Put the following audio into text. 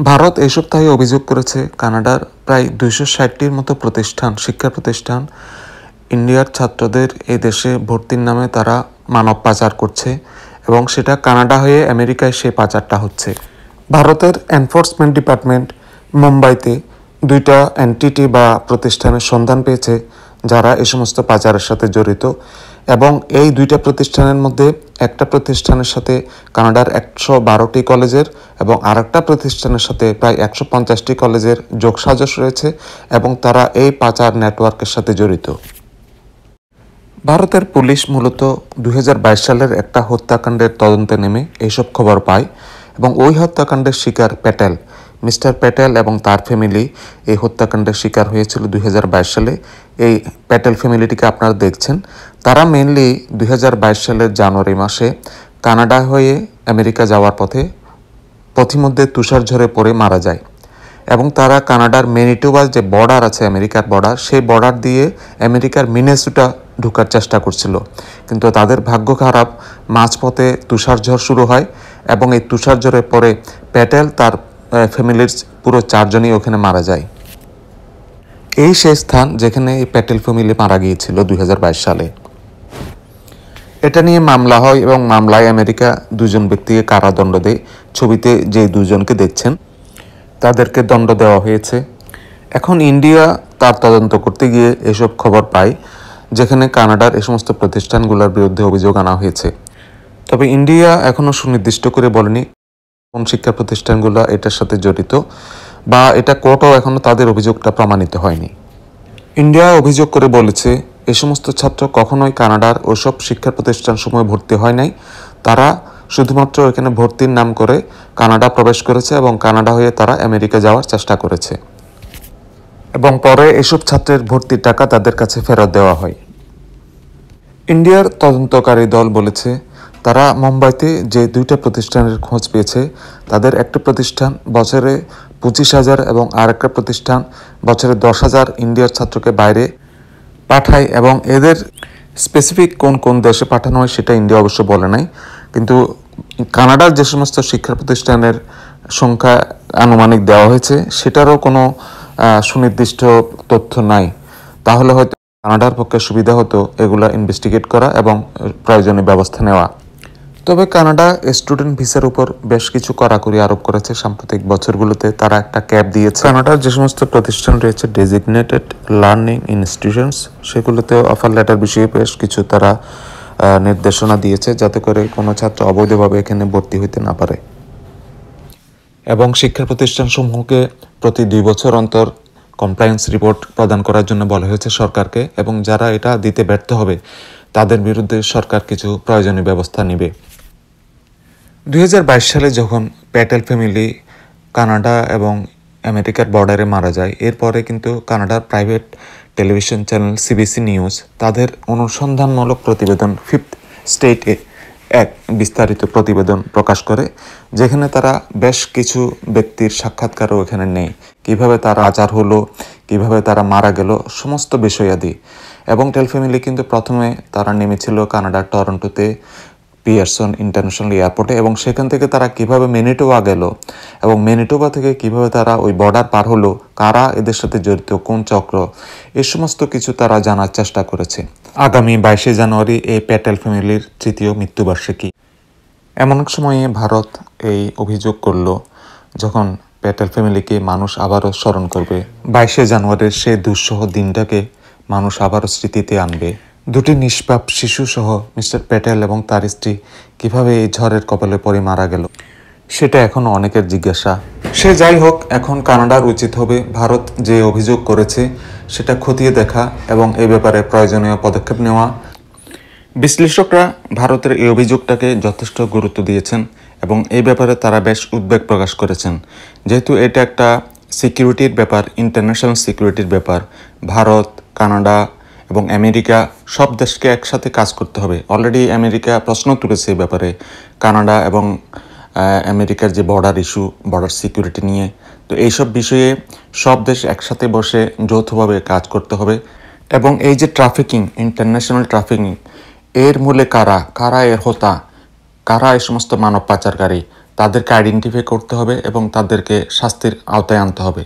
ভারত এই সপ্তাহে অভিযোগ করেছে কানাডার প্রায় ২৬০টির মতো প্রতিষ্ঠান, শিক্ষা প্রতিষ্ঠান ইন্ডিয়ার ছাত্রদের এই দেশে ভর্তির নামে তারা মানব পাচার করছে এবং সেটা কানাডা হয়ে আমেরিকায় সেই পাচারটা হচ্ছে। ভারতের এনফোর্সমেন্ট ডিপার্টমেন্ট মুম্বাইতে 2টা এন্টিটি বা প্রতিষ্ঠানের সন্ধান পেয়েছে যারা এই সমস্ত পাচারের সাথে জড়িত, এবং এই 2টা প্রতিষ্ঠানের মধ্যে একটা প্রতিষ্ঠানের সাথে কানাডার 112টি কলেজের এবং আরেকটা প্রতিষ্ঠানের সাথে প্রায় 150টি কলেজের যোগসাজশ রয়েছে এবং তারা এই পাচার নেটওয়ার্কের সাথে জড়িত। ভারতের পুলিশ মূলত 2022 সালের একটা হত্যাকাণ্ডের তদন্তে নেমে এইসব খবর পায় এবং ওই হত্যাকাণ্ডের শিকার প্যাটেল, মিস্টার প্যাটেল এবং তার ফ্যামিলি এই হত্যাকাণ্ডের শিকার হয়েছিল 2022 সালে। এই প্যাটেল ফ্যামিলিটিকে আপনারা দেখছেন, তারা মেনলি 2022 সালের জানুয়ারি মাসে কানাডা হয়ে আমেরিকা যাওয়ার পথে পথিমধ্যে তুষার ঝরে পড়ে মারা যায় এবং তারা কানাডার ম্যানিটোবা যে বর্ডার আছে, আমেরিকার বর্ডার, সেই বর্ডার দিয়ে আমেরিকার মিনেসোটা ঢোকার চেষ্টা করছিল, কিন্তু তাদের ভাগ্য খারাপ, মাঝপথে তুষারঝড় শুরু হয় এবং এই তুষারঝড়ে পরে প্যাটেল তার ফ্যামিলির পুরো 4 জনই ওখানে মারা যায়। এই সেই স্থান যেখানে এই প্যাটেল ফ্যামিলি মারা গিয়েছিল 2022 সালে। এটা নিয়ে মামলা হয় এবং মামলায় আমেরিকা 2 জন ব্যক্তিকে কারাদণ্ড দেয়। ছবিতে যে 2 জনকে দেখছেন তাদেরকে দণ্ড দেওয়া হয়েছে। এখন ইন্ডিয়া তার তদন্ত করতে গিয়ে এসব খবর পায় যেখানে কানাডার এই সমস্ত প্রতিষ্ঠানগুলোর বিরুদ্ধে অভিযোগ আনা হয়েছে। তবে ইন্ডিয়া এখনও সুনির্দিষ্ট করে বলেনি কোন শিক্ষা প্রতিষ্ঠানগুলো এটার সাথে জড়িত, বা এটা কোর্টও এখনও তাদের অভিযোগটা প্রমাণিত হয়নি। ইন্ডিয়া অভিযোগ করে বলেছে এই সমস্ত ছাত্র কখনোই কানাডার ওসব শিক্ষা প্রতিষ্ঠানসমূহে ভর্তি হয় নাই, তারা শুধুমাত্র এখানে ভর্তির নাম করে কানাডা প্রবেশ করেছে এবং কানাডা হয়ে তারা আমেরিকা যাওয়ার চেষ্টা করেছে এবং পরে এসব ছাত্রের ভর্তির টাকা তাদের কাছে ফেরত দেওয়া হয়। ইন্ডিয়ার তদন্তকারী দল বলেছে তারা মুম্বাইতে যে 2টা প্রতিষ্ঠানের খোঁজ পেয়েছে, তাদের একটা প্রতিষ্ঠান বছরে 25,000 এবং আরেকটা প্রতিষ্ঠান বছরে 10,000 ইন্ডিয়ার ছাত্রকে বাইরে পাঠায় এবং এদের স্পেসিফিক কোন কোন দেশে পাঠানো হয় সেটা ইন্ডিয়া অবশ্য বলে নাই, কিন্তু কানাডার যে সমস্ত শিক্ষা প্রতিষ্ঠানের সংখ্যা আনুমানিক দেওয়া হয়েছে সেটারও কোনো সুনির্দিষ্ট তথ্য নাই। তাহলে হয়তো কানাডার পক্ষে সুবিধা হতো এগুলা ইনভেস্টিগেট করা এবং প্রয়োজনীয় ব্যবস্থা নেওয়া। তবে কানাডা স্টুডেন্ট ভিসার উপর বেশ কিছু কড়াকড়ি আরোপ করেছে সাম্প্রতিক বছরগুলোতে। তারা একটা ক্যাপ দিয়েছে কানাডার যে সমস্ত প্রতিষ্ঠান রয়েছে ডেজিগনেটেড লার্নিং ইনস্টিটিউশনস, সেগুলোতে অফার লেটার বিষয়ে বেশ কিছু তারা নির্দেশনা দিয়েছে যাতে করে কোনো ছাত্র অবৈধভাবে এখানে ভর্তি হইতে না পারে, এবং শিক্ষা প্রতিষ্ঠানসমূহকে প্রতি 2 বছর অন্তর কমপ্লায়েন্স রিপোর্ট প্রদান করার জন্য বলা হয়েছে সরকারকে, এবং যারা এটা দিতে ব্যর্থ হবে তাদের বিরুদ্ধে সরকার কিছু প্রয়োজনীয় ব্যবস্থা নেবে। 2022 সালে যখন প্যাটেল ফ্যামিলি কানাডা এবং আমেরিকার বর্ডারে মারা যায়, এরপরে কিন্তু কানাডার private television channel CBC news তাদের অনুসন্ধানমূলক প্রতিবেদন 5th স্টেটে এক বিস্তারিত প্রতিবেদন প্রকাশ করে, যেখানে তারা বেশ কিছু ব্যক্তির সাক্ষাৎকারও এখানে নেই, কিভাবে তারা আচার হলো, কিভাবে তারা মারা গেল, সমস্ত বিষয়াদি। এবং টেল ফ্যামিলি কিন্তু প্রথমে তারা নেমেছিল কানাডার টরন্টোতে পিয়ারসন ইন্টারন্যাশনাল এয়ারপোর্টে, এবং সেখান থেকে তারা কিভাবে ম্যানিটোবা গেল এবং ম্যানিটোবা থেকে কিভাবে তারা ওই বর্ডার পার হলো, কারা এদের সাথে জড়িত, কোন চক্র, এই সমস্ত কিছু তারা জানার চেষ্টা করেছে। আগামী 22 জানুয়ারি এই প্যাটেল ফ্যামিলির 3য় মৃত্যুবার্ষিকী। এমন এক সময়ে ভারত এই অভিযোগ করল যখন প্যাটেল ফ্যামিলিকে মানুষ আবারও স্মরণ করবে, 22 জানুয়ারির সে দুঃসহ দিনটাকে মানুষ আবারও স্মৃতিতে আনবে। 2টি নিষ্পাপ শিশু সহ মিস্টার প্যাটেল এবং তার স্ত্রী কিভাবে এই ঝড়ের কপালে পড়ে মারা গেল সেটা এখনও অনেকের জিজ্ঞাসা। সে যাই হোক, এখন কানাডার উচিত হবে ভারত যে অভিযোগ করেছে সেটা খতিয়ে দেখা এবং এ ব্যাপারে প্রয়োজনীয় পদক্ষেপ নেওয়া। বিশ্লেষকরা ভারতের এই অভিযোগটাকে যথেষ্ট গুরুত্ব দিয়েছেন এবং এই ব্যাপারে তারা বেশ উদ্বেগ প্রকাশ করেছেন, যেহেতু এটা একটা সিকিউরিটির ব্যাপার, ইন্টারন্যাশনাল সিকিউরিটির ব্যাপার। ভারত, কানাডা এবং আমেরিকা সব দেশকে একসাথে কাজ করতে হবে। অলরেডি আমেরিকা প্রশ্ন তুলেছে এই ব্যাপারে, কানাডা এবং আমেরিকার যে বর্ডার ইস্যু, বর্ডার সিকিউরিটি নিয়ে। তো এইসব বিষয়ে সব দেশ একসাথে বসে যৌথভাবে কাজ করতে হবে। এবং এই যে ট্রাফিকিং, ইন্টারন্যাশনাল ট্রাফিকিং, এর মূলে কারা এর হোতা, কারা এই সমস্ত মানব পাচারকারী, তাদেরকে আইডেন্টিফাই করতে হবে এবং তাদেরকে শাস্তির আওতায় আনতে হবে।